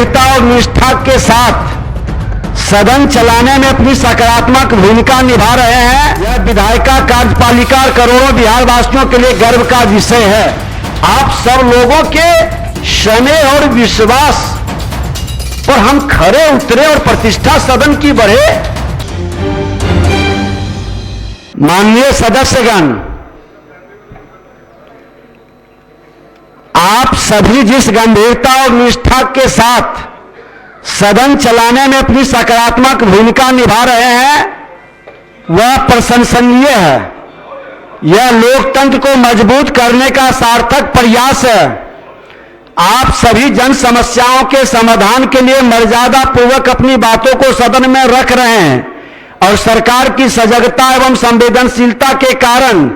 गंभीरता और निष्ठा के साथ सदन चलाने में अपनी सकारात्मक भूमिका निभा रहे हैं। यह विधायिका कार्यपालिका और करोड़ों बिहार वासियों के लिए गर्व का विषय है। आप सब लोगों के स्नेह और विश्वास पर हम खरे उतरे और प्रतिष्ठा सदन की बढ़े। माननीय सदस्यगण, आप सभी जिस गंभीरता और निष्ठा के साथ सदन चलाने में अपनी सकारात्मक भूमिका निभा रहे हैं, वह प्रशंसनीय है। यह लोकतंत्र को मजबूत करने का सार्थक प्रयास है। आप सभी जन समस्याओं के समाधान के लिए मर्यादा पूर्वक अपनी बातों को सदन में रख रहे हैं और सरकार की सजगता एवं संवेदनशीलता के कारण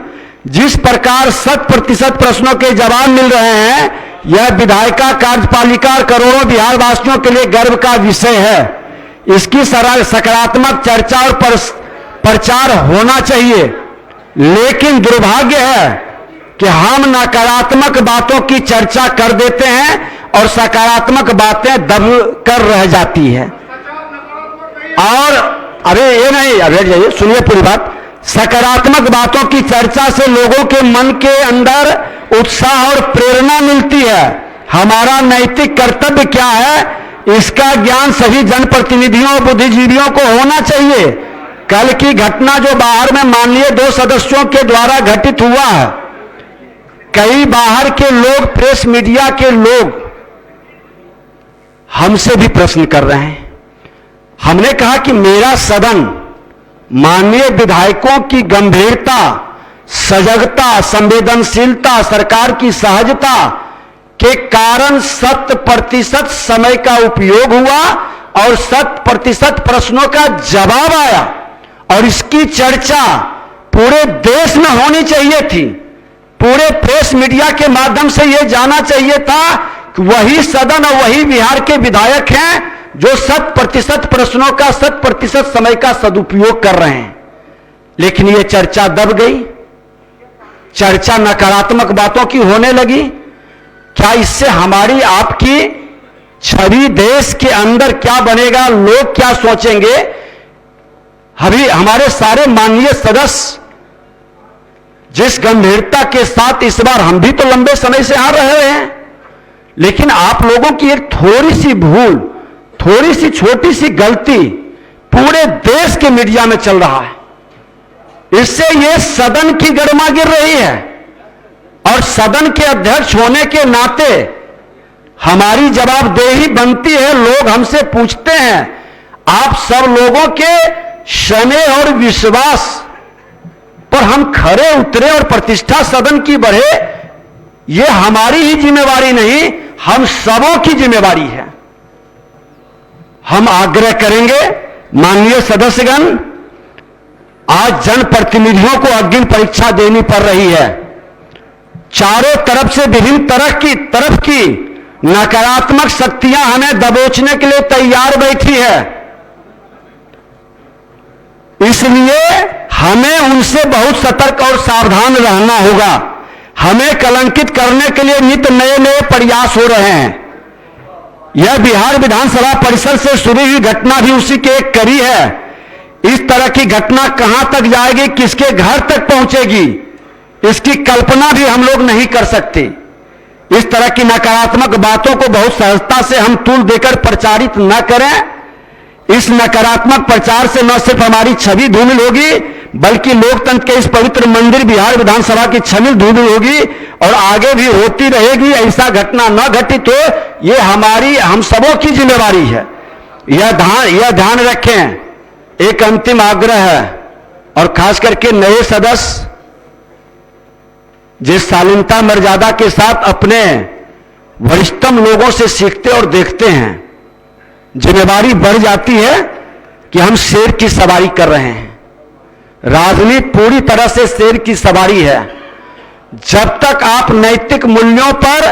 जिस प्रकार 100% प्रश्नों के जवाब मिल रहे हैं, यह विधायिका कार्यपालिका और करोड़ों बिहार वासियों के लिए गर्व का विषय है। इसकी सकारात्मक चर्चा और प्रचार होना चाहिए, लेकिन दुर्भाग्य है कि हम नकारात्मक बातों की चर्चा कर देते हैं और सकारात्मक बातें दब कर रह जाती है। और अरे ये नहीं, अरे सुनिए पूरी बात। सकारात्मक बातों की चर्चा से लोगों के मन के अंदर उत्साह और प्रेरणा मिलती है। हमारा नैतिक कर्तव्य क्या है, इसका ज्ञान सभी जनप्रतिनिधियों और बुद्धिजीवियों को होना चाहिए। कल की घटना जो बाहर में माननीय 2 सदस्यों के द्वारा घटित हुआ है, कई बाहर के लोग, प्रेस मीडिया के लोग हमसे भी प्रश्न कर रहे हैं। हमने कहा कि मेरा सदन माननीय विधायकों की गंभीरता, सजगता, संवेदनशीलता, सरकार की सहजता के कारण 100% समय का उपयोग हुआ और 100% प्रश्नों का जवाब आया और इसकी चर्चा पूरे देश में होनी चाहिए थी। पूरे प्रेस मीडिया के माध्यम से यह जाना चाहिए था कि वही सदन और वही बिहार के विधायक हैं जो 100% प्रश्नों का 100% समय का सदुपयोग कर रहे हैं। लेकिन यह चर्चा दब गई, चर्चा नकारात्मक बातों की होने लगी। क्या इससे हमारी आपकी छवि देश के अंदर क्या बनेगा, लोग क्या सोचेंगे? अभी हमारे सारे माननीय सदस्य जिस गंभीरता के साथ, इस बार हम भी तो लंबे समय से आ रहे हैं, लेकिन आप लोगों की एक थोड़ी सी भूल, थोड़ी सी छोटी सी गलती पूरे देश के मीडिया में चल रहा है। इससे यह सदन की गरिमा गिर रही है और सदन के अध्यक्ष होने के नाते हमारी जवाबदेही बनती है। लोग हमसे पूछते हैं, आप सब लोगों के स्नेह और विश्वास पर हम खरे उतरे और प्रतिष्ठा सदन की बढ़े। यह हमारी ही जिम्मेवारी नहीं, हम सबों की जिम्मेवारी है। हम आग्रह करेंगे माननीय सदस्यगण, आज जनप्रतिनिधियों को अग्नि परीक्षा देनी पड़ रही है। चारों तरफ से विभिन्न तरफ की नकारात्मक शक्तियां हमें दबोचने के लिए तैयार बैठी है। इसलिए हमें उनसे बहुत सतर्क और सावधान रहना होगा। हमें कलंकित करने के लिए नित्य नए नए प्रयास हो रहे हैं। यह बिहार विधानसभा परिषद से शुरू हुई घटना भी उसी के एक कड़ी है। इस तरह की घटना कहां तक जाएगी, किसके घर तक पहुंचेगी, इसकी कल्पना भी हम लोग नहीं कर सकते। इस तरह की नकारात्मक बातों को बहुत सहजता से हम तूल देकर प्रचारित न करें। इस नकारात्मक प्रचार से न सिर्फ हमारी छवि धूमिल होगी, बल्कि लोकतंत्र के इस पवित्र मंदिर बिहार विधानसभा की छवि धूमिल होगी और आगे भी होती रहेगी। ऐसा घटना न घटित हो, ये हमारी, हम सबों की जिम्मेवारी है। यह ध्यान रखें। एक अंतिम आग्रह है, और खास करके नए सदस्य जिस शालीनता मर्यादा के साथ अपने वरिष्ठतम लोगों से सीखते और देखते हैं, जिम्मेवारी बढ़ जाती है कि हम शेर की सवारी कर रहे हैं। राजनीति पूरी तरह से शेर की सवारी है। जब तक आप नैतिक मूल्यों पर,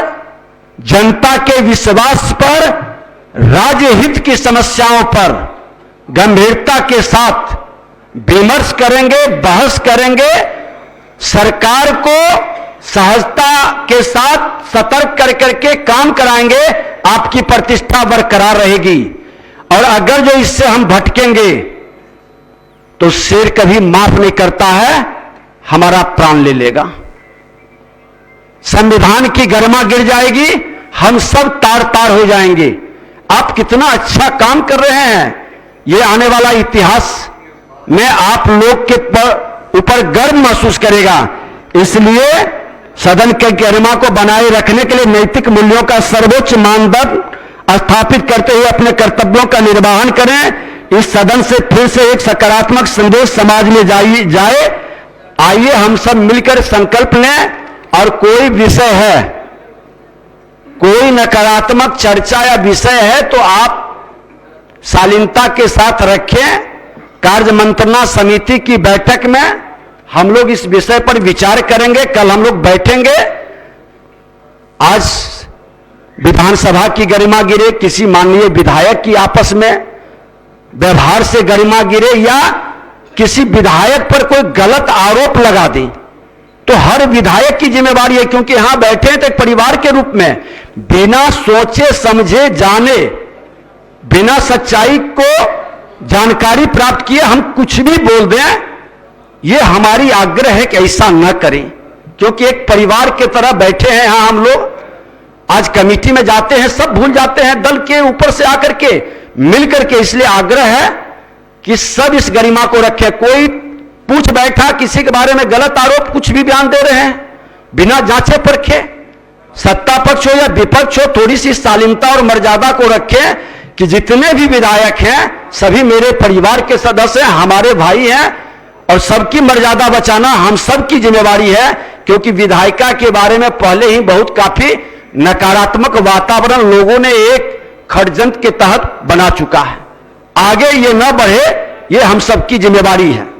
जनता के विश्वास पर, राज्य हित की समस्याओं पर गंभीरता के साथ विमर्श करेंगे, बहस करेंगे, सरकार को सहजता के साथ सतर्क कर करके काम कराएंगे, आपकी प्रतिष्ठा बरकरार रहेगी। और अगर जो इससे हम भटकेंगे तो शेर कभी माफ नहीं करता है, हमारा प्राण ले लेगा। संविधान की गरिमा गिर जाएगी, हम सब तार तार हो जाएंगे। आप कितना अच्छा काम कर रहे हैं, ये आने वाला इतिहास में आप लोग के ऊपर गर्व महसूस करेगा। इसलिए सदन के गरिमा को बनाए रखने के लिए नैतिक मूल्यों का सर्वोच्च मानदंड स्थापित करते हुए अपने कर्तव्यों का निर्वहन करें। इस सदन से फिर से एक सकारात्मक संदेश समाज में जाए। आइए हम सब मिलकर संकल्प लें, और कोई विषय है, कोई नकारात्मक चर्चा या विषय है तो आप शालीनता के साथ रखें। कार्य मंत्रणा समिति की बैठक में हम लोग इस विषय पर विचार करेंगे। कल हम लोग बैठेंगे। आज विधानसभा की गरिमा गिरे, किसी माननीय विधायक की आपस में व्यवहार से गरिमा गिरे, या किसी विधायक पर कोई गलत आरोप लगा दे, तो हर विधायक की जिम्मेवारी है, क्योंकि यहां बैठे हैं तो एक परिवार के रूप में, बिना सोचे समझे जाने, बिना सच्चाई को जानकारी प्राप्त किए हम कुछ भी बोल दें, यह हमारी आग्रह है कि ऐसा न करें। क्योंकि एक परिवार के तरह बैठे हैं यहां हम लोग। आज कमेटी में जाते हैं, सब भूल जाते हैं दल के ऊपर से आकर के मिल करके। इसलिए आग्रह है कि सब इस गरिमा को रखें। कोई पूछ बैठा किसी के बारे में गलत आरोप, कुछ भी बयान दे रहे हैं बिना जांचे परखे, सत्ता पक्ष हो या विपक्ष हो, थोड़ी सी शालीनता और मर्यादा को रखें कि जितने भी विधायक हैं सभी मेरे परिवार के सदस्य हैं, हमारे भाई हैं, और सबकी मर्यादा बचाना हम सबकी जिम्मेवारी है। क्योंकि विधायिका के बारे में पहले ही बहुत काफी नकारात्मक वातावरण लोगों ने एक षड्यंत्र के तहत बना चुका है। आगे ये न बढ़े, ये हम सबकी जिम्मेवारी है।